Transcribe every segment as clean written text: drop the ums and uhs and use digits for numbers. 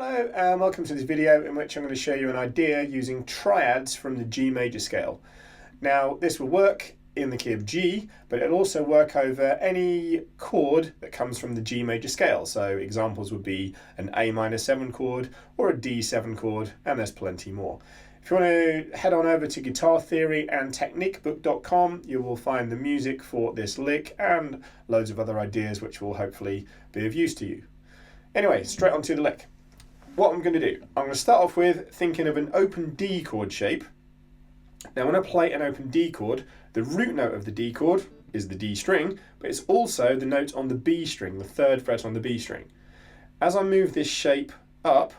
Hello and welcome to this video in which I'm going to show you an idea using triads from the G major scale. Now this will work in the key of G, but it'll also work over any chord that comes from the G major scale. So examples would be an A minor 7 chord or a D7 chord, and there's plenty more. If you want to head on over to guitartheoryandtechniquebook.com, you will find the music for this lick and loads of other ideas which will hopefully be of use to you. Anyway, straight on to the lick. What I'm going to do, I'm going to start off with thinking of an open D chord shape. Now when I play an open D chord, the root note of the D chord is the D string, but it's also the note on the B string, the 3rd fret on the B string. As I move this shape up,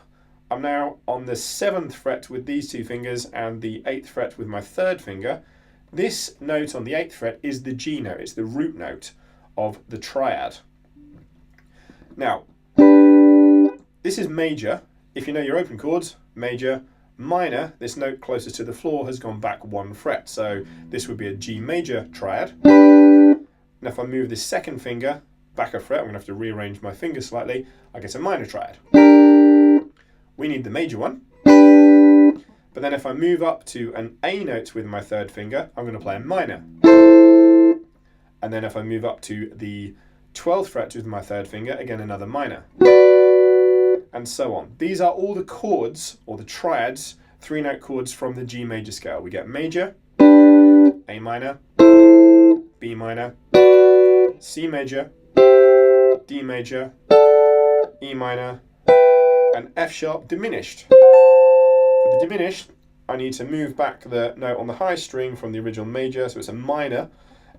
I'm now on the 7th fret with these two fingers and the 8th fret with my 3rd finger. This note on the 8th fret is the G note, it's the root note of the triad. Now, this is major. If you know your open chords, major, minor, this note closest to the floor has gone back 1 fret. So this would be a G major triad. And if I move this 2nd finger back a fret, I'm going to have to rearrange my fingers slightly, I get a minor triad. We need the major one. But then if I move up to an A note with my 3rd finger, I'm going to play a minor. And then if I move up to the 12th fret with my 3rd finger, again another minor. And so on. These are all the chords, or the triads, 3-note chords from the G major scale. We get major, A minor, B minor, C major, D major, E minor, and F sharp diminished. For the diminished, I need to move back the note on the high string from the original major, so it's a minor,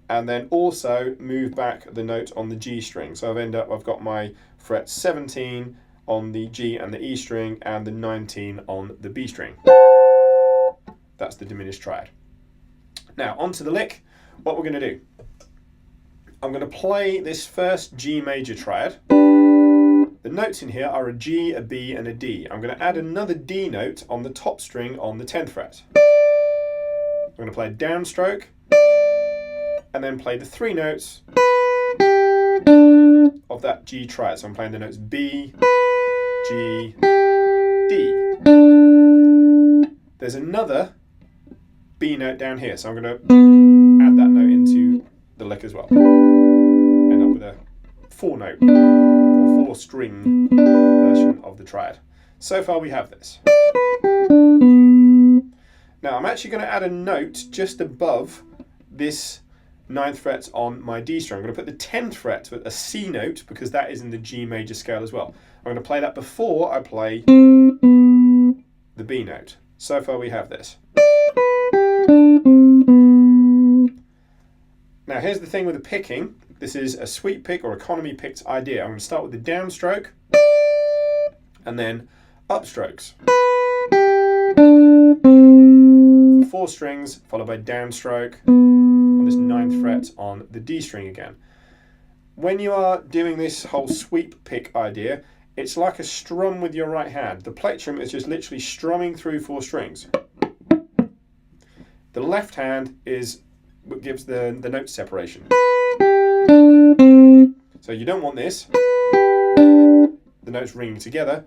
and then also move back the note on the G string. So I've got my fret 17 on the G and the E string and the 19 on the B string. That's the diminished triad. Now onto the lick. What we're going to do, I'm going to play this first G major triad. The notes in here are a G, a B and a D. I'm going to add another D note on the top string on the 10th fret. I'm going to play a downstroke and then play the 3 notes of that G triad. So I'm playing the notes B, G, D. There's another B note down here, so I'm going to add that note into the lick as well. End up with a 4-note or 4-string version of the triad. So far we have this. Now I'm actually going to add a note just above this 9th fret on my D string. I'm going to put the 10th fret with a C note because that is in the G major scale as well. I'm going to play that before I play the B note. So far we have this. Now here's the thing with the picking. This is a sweep pick or economy picked idea. I'm going to start with the downstroke and then upstrokes. For 4 strings followed by downstroke on this 9th fret on the D string again. When you are doing this whole sweep pick idea, it's like a strum with your right hand. The plectrum is just literally strumming through 4 strings. The left hand is what gives the note separation. So you don't want this. The notes ringing together.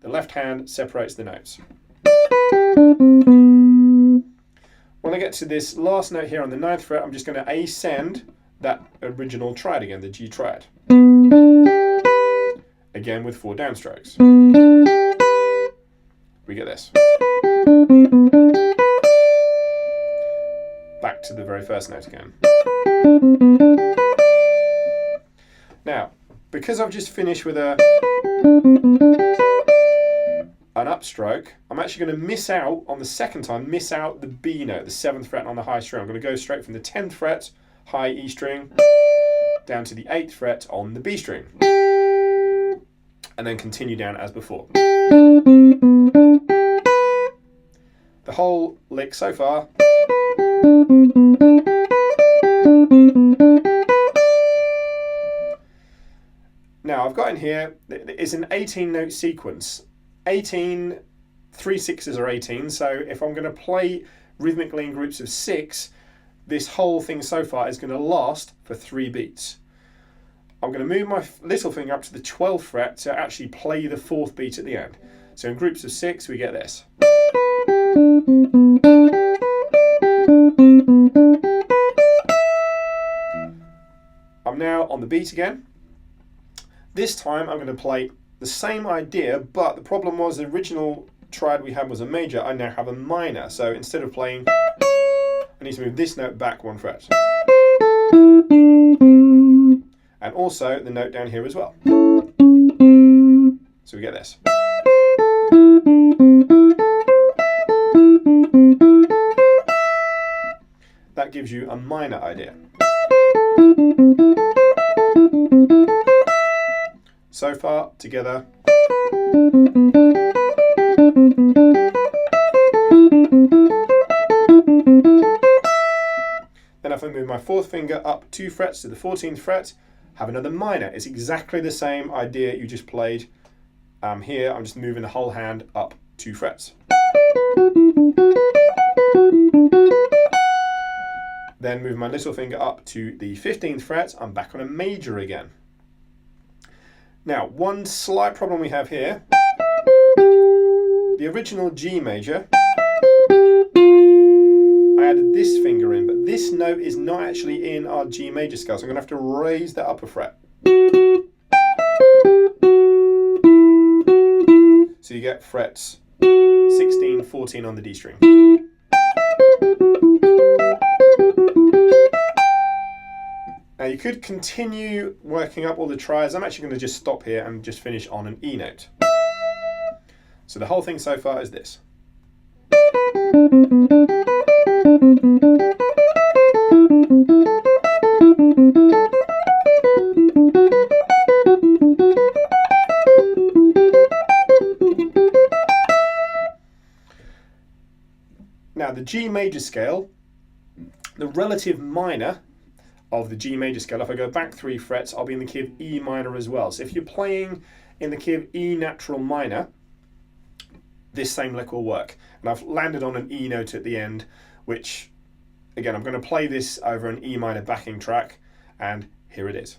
The left hand separates the notes. When I get to this last note here on the 9th fret, I'm just going to ascend that original triad again, the G triad. Again with 4 downstrokes. We get this. Back to the very first note again. Now, because I've just finished with an upstroke, I'm actually going to miss out on the 2nd time, miss out the B note, the 7th fret on the high string. I'm going to go straight from the 10th fret, high E string, down to the 8th fret on the B string. And then continue down as before. The whole lick so far. Now I've got in here, it's an 18-note sequence. 18, 3 6s are 18, so if I'm going to play rhythmically in groups of 6, this whole thing so far is going to last for 3 beats. I'm going to move my little finger up to the 12th fret to actually play the 4th beat at the end. So in groups of 6 we get this. I'm now on the beat again. This time I'm going to play the same idea, but the problem was the original triad we had was a major. I now have a minor. So instead of playing, I need to move this note back 1 fret. And also the note down here as well. So we get this. That gives you a minor idea. So far, together. Then if I move my 4th finger up 2 frets to the 14th fret, have another minor. It's exactly the same idea you just played. Here I'm just moving the whole hand up 2 frets. Then move my little finger up to the 15th fret, I'm back on a major again. Now, one slight problem we have here, the original G major, I added this finger in, but this note is not actually in our G major scale, so I'm going to have to raise the upper fret. So you get frets 16, 14 on the D string. Now you could continue working up all the triads. I'm actually going to just stop here and just finish on an E note. So the whole thing so far is this. Now the G major scale, the relative minor of the G major scale, if I go back 3 frets, I'll be in the key of E minor as well. So if you're playing in the key of E natural minor, this same lick will work. And I've landed on an E note at the end, which, again, I'm going to play this over an E minor backing track, and here it is.